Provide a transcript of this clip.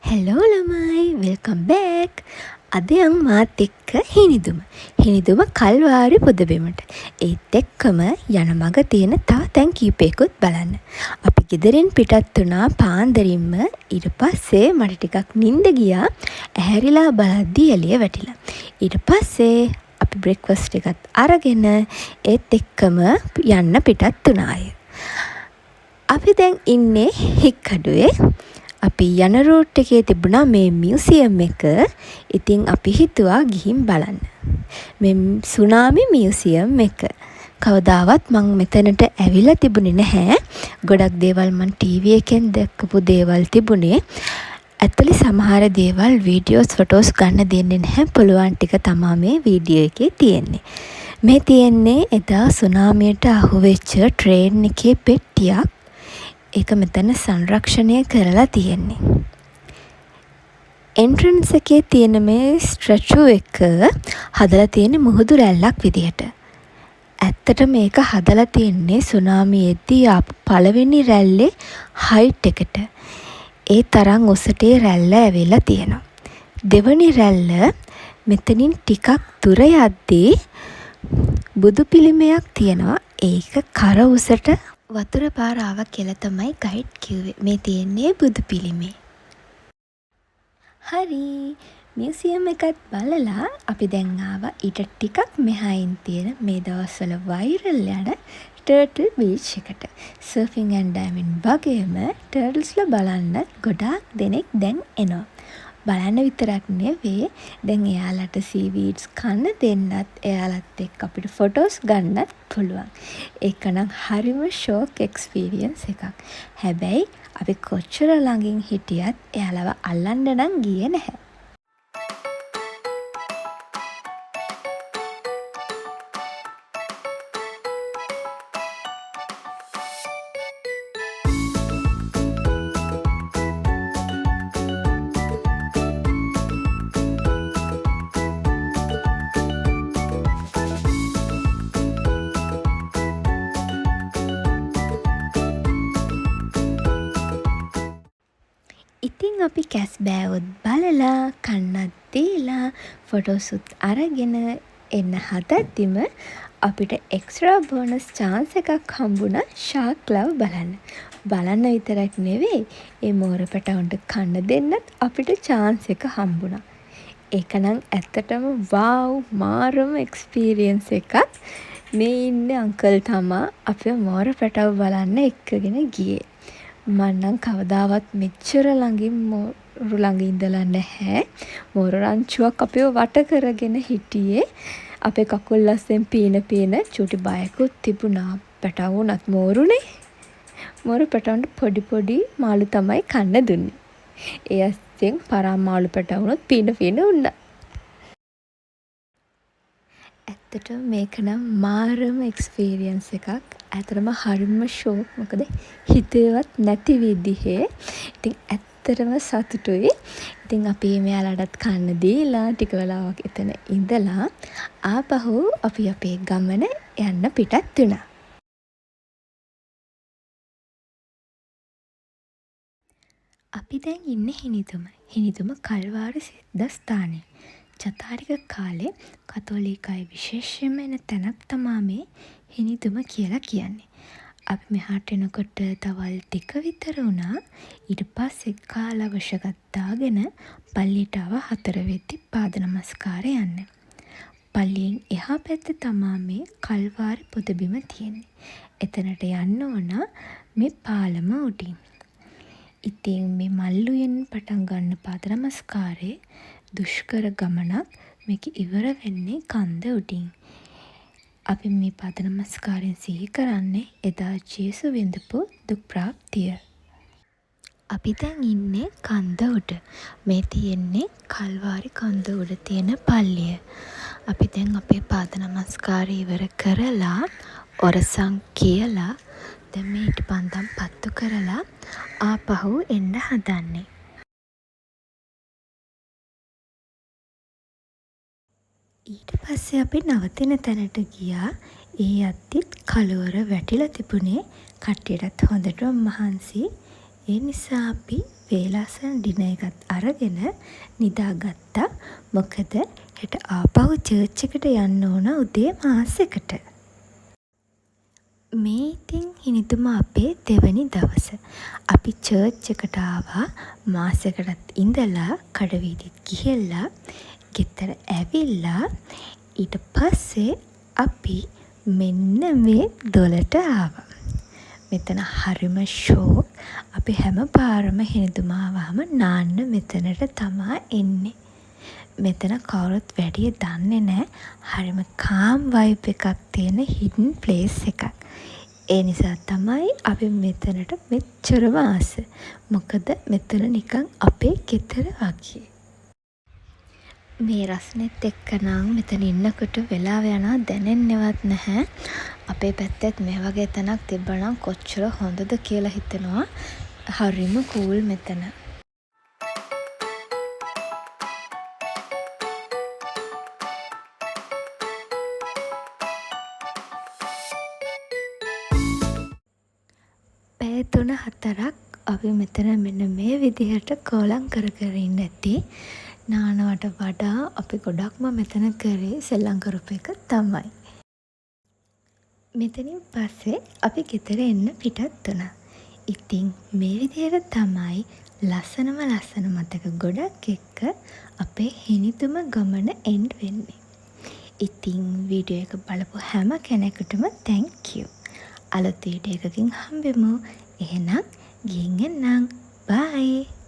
Hello ළමයි welcome back. අද යන් මාත් එක්ක හිනිදුම කල්වාරි පුදබිමට. ඒත් එක්කම යන මග තියෙන තව තැන් කීපයකුත් බලන්න. අපි ගෙදරින් පිටත් වුණා පාන්දරින්ම. ඊට පස්සේ මට ටිකක් නිින්ද ගියා. ඇහැරිලා බලද්දි එළිය වැටිලා. ඊට පස්සේ අපි බ්‍රෙක්ෆාස්ට් එකත් අරගෙන ඒත් එක්කම යන්න පිටත් වුණාය. අපි දැන් ඉන්නේ හික්කඩුවේ. අපි යන රූට් එකේ තිබුණා මේ මියුසියම් එක. ඉතින් අපි හිතුවා ගිහින් බලන්න. මේ සුනාමි මියුසියම් එක. කවදාවත් මං මෙතනට ඇවිල්ලා තිබුණේ නැහැ. ගොඩක් දේවල් මං ටීවී එකෙන් දැක්කපු දේවල් තිබුණේ. ඇත්තලි සමහර දේවල් වීඩියෝස් ෆොටෝස් ගන්න දෙන්නේ නැහැ. පුළුවන් ටික තමයි මේ වීඩියෝ එකේ තියෙන්නේ. මේ තියෙන්නේ එදා සුනාමියට අහුවෙච්ච ට්‍රේන් එකේ පෙට්ටියක්. ඒක මෙතන සංරක්ෂණය කරලා තියෙන්නේ. එන්ට්‍රන්ස් එකේ තියෙන මේ ස්ට්‍රැචු එක හදලා තියෙන්නේ මුහුදු රැල්ලක් විදිහට. ඇත්තට මේක හදලා තියෙන්නේ සුනාමියේදී ආපු පළවෙනි රැල්ලේ හයිට් එකට. ඒ තරම් උසට රැල්ල ඇවිල්ලා තියෙනවා. දෙවනි රැල්ල මෙතනින් ටිකක් දුර යද්දී බුදු පිළිමයක් තියෙනවා. ඒක කර උසට වතුර පාර ආවා කියලා තමයි ගයිඩ් කිව්වේ. මේ තියෙන්නේ බුදු පිළිමේ. හරි. මියුසියම් එකත් බලලා අපි දැන් ආවා ඊට ටිකක් මෙහායින් තියෙන මේ දවස්වල වෛරල් යන ටර්ටල් බීච් එකට. සර්ෆින් ඇන්ඩ් ඩයිවිං වගේම ටර්ටල්ස්ලා බලන්න ගොඩාක් දෙනෙක් දැන් එනවා. බලන්න විතරක් නෙවෙයි දැන් එයාලට සීවීඩ්ස් කන්න දෙන්නත් එයාලත් එක්ක අපිට ෆොටෝස් ගන්නත් පුළුවන්. ඒක නම් හරිම ෂෝක් එක්ස්පීරියන්ස් එකක්. හැබැයි අපි කොච්චර ළඟින් හිටියත් එයාලව අල්ලන්න නම් ගියේ නැහැ. ඉතින් අපි කැස් බෑවොත් බලලා කන්නත් දීලා ෆොටෝසුත් අරගෙන එන්න හදද්දිම අපිට එක්ස්ට්‍රා බෝනස් chance එකක් හම්බුණා ෂාක් ලව් බලන්න. බලන්න විතරක් නෙවෙයි ඒ මෝර පැටවුන්ට කන්න දෙන්නත් අපිට chance එක හම්බුණා. ඒක නම් ඇත්තටම wow මාරම එක්ස්පීරියන්ස් එකක්. මේ ඉන්නේ අංකල් තමා අපේ මෝර පැටව බලන්න එක්කගෙන ගියේ. මන්නම් කවදාවත් මෙච්චර ළඟින් මෝරු ළඟ ඉඳලා නැහැ. මෝරු රංචුවක් අපිව වට කරගෙන හිටියේ. අපේ කකුල් අස්සෙන් පීන චූටි බයකුත් තිබුණා. පැටවුනත් මෝරුනේ. මෝරු පැටවුන්ට පොඩි මාළු තමයි කන්න දුන්නේ. ඒ අස්සෙන් පරාම් මාළු පැටවුනොත් පීන උන්නා. ඇත්තටම මේක නම් මාරම එක්ස්පීරියන්ස් එකක්. ඇත්තටම හරිම ෂෝක්. මොකද හිතේවත් නැති විදිහේ. ඉතින් ඇත්තටම සතුටුයි. ඉතින් අපි මෙයාලටත් කන්න දීලා ටික වෙලාවක් එතන ඉඳලා ආපහු අපි අපේ ගමන යන්න පිටත් වුණා. අපි දැන් ඉන්නේ හිනිදුම කල්වාරි සිද්ධස්ථානයේ. චතාරික කාලේ කතෝලික අය විශේෂයෙන්ම එන තැනක් තමා මේ හිනිදුම කියලා කියන්නේ. අපි මෙහාට එනකොට දවල් 2 විතර වුණා. ඊට පස්සේ කාලවශකත් දාගෙන පල්ලියට ආව 4 වෙද්දි පාද නමස්කාරය යන්න. පල්ලියෙන් එහා පැත්තේ තමා මේ කල්වාරි පුදබිම තියෙන්නේ. එතනට යන්න ඕන මේ පාලම උඩින්. ඉතින් මේ මල්ලුයෙන් පටන් ගන්න පාද නමස්කාරේ දුෂ්කර ගමනක්. මේක ඉවර වෙන්නේ කන්ද උඩින්. අපි මේ පාද නමස්කාරයෙන් සිහි කරන්නේ එදා ජේසු විඳපු දුක් ප්‍රාප්තිය. අපි දැන් ඉන්නේ කන්ද උඩ. මේ තියෙන්නේ කල්වාරි කන්ද උඩ තියෙන පල්ලිය. අපි දැන් අපේ පාද නමස්කාරය ඉවර කරලා ඔරසන් කියලා දැන් මේ ඉටිපන්දම් පත්තු කරලා ආපහු එන්න හදන්නේ. ඊට පස්සේ අපි නවතින තැනට ගියා. ඒ අත්තිත් කළුවර වැටිලා තිබුණේ. කට්ටියටත් හොඳටම මහන්සි. ඒ නිසා අපි වේලාසන ඩිනර් එකත් අරගෙන නිදාගත්තා. මොකද හෙට ආපහු චර්ච් එකට යන්න ඕන උදේ මාස් එකට. මේ ඉතින් හිනිතුම අපේ දෙවැනි දවස. අපි චර්ච් එකට ආවා. මාස් එකටත් ඉඳලා කඩවීදිත් ගිහිල්ලා ගෙදර ඇවිල්ලා ඊට පස්සේ අපි මෙන්න මේ දොලට ආවා. මෙතන හරිම ෂෝක්. අපි හැම පාරම හිනිදුම ආවහම නාන්න මෙතනට තමා එන්නේ. මෙතන කවුරුත් වැඩිය දන්නේ නැහැ. හරිම කාම් වයිබ් එකක් තියෙන හිඩන් ප්ලේස් එකක්. ඒ නිසා තමයි අපි මෙතනට මෙච්චරම ආස. මොකද මෙතන නිකන් අපේ ගෙදර වගේ. මේ රස්නෙත් එක්ක නම් මෙතන ඉන්නකොට වෙලාව යනවා දැනෙන්නේවත් නැහැ. අපේ පැත්තෙත් මේ වගේ තැනක් තිබ්බනම් කොච්චර හොඳද කියලා හිතෙනවා. හරිම කූල් මෙතන. පැය 3-4ක් අපි මෙතන මෙන්න මේ විදිහට කෝලම් කර කර ඉන්න ඇති. නානවට වඩා අපි ගොඩක්ම මෙතන කරේ සෙල්ලම් කරපු එක තමයි. මෙතනින් පස්සේ අපි ගෙදර එන්න පිටත් වුණා. ඉතින් මේ විදිහට තමයි ලස්සන මතක ගොඩක් එක්ක අපේ හිනිතුම ගමන එන්ඩ් වෙන්නේ. ඉතින් වීඩියෝ එක බලපු හැම කෙනෙකුටම thank you. අලුත් වීඩියෝ එකකින් හම්බෙමු. එහෙනම් ගිහින් එන්නම්. bye.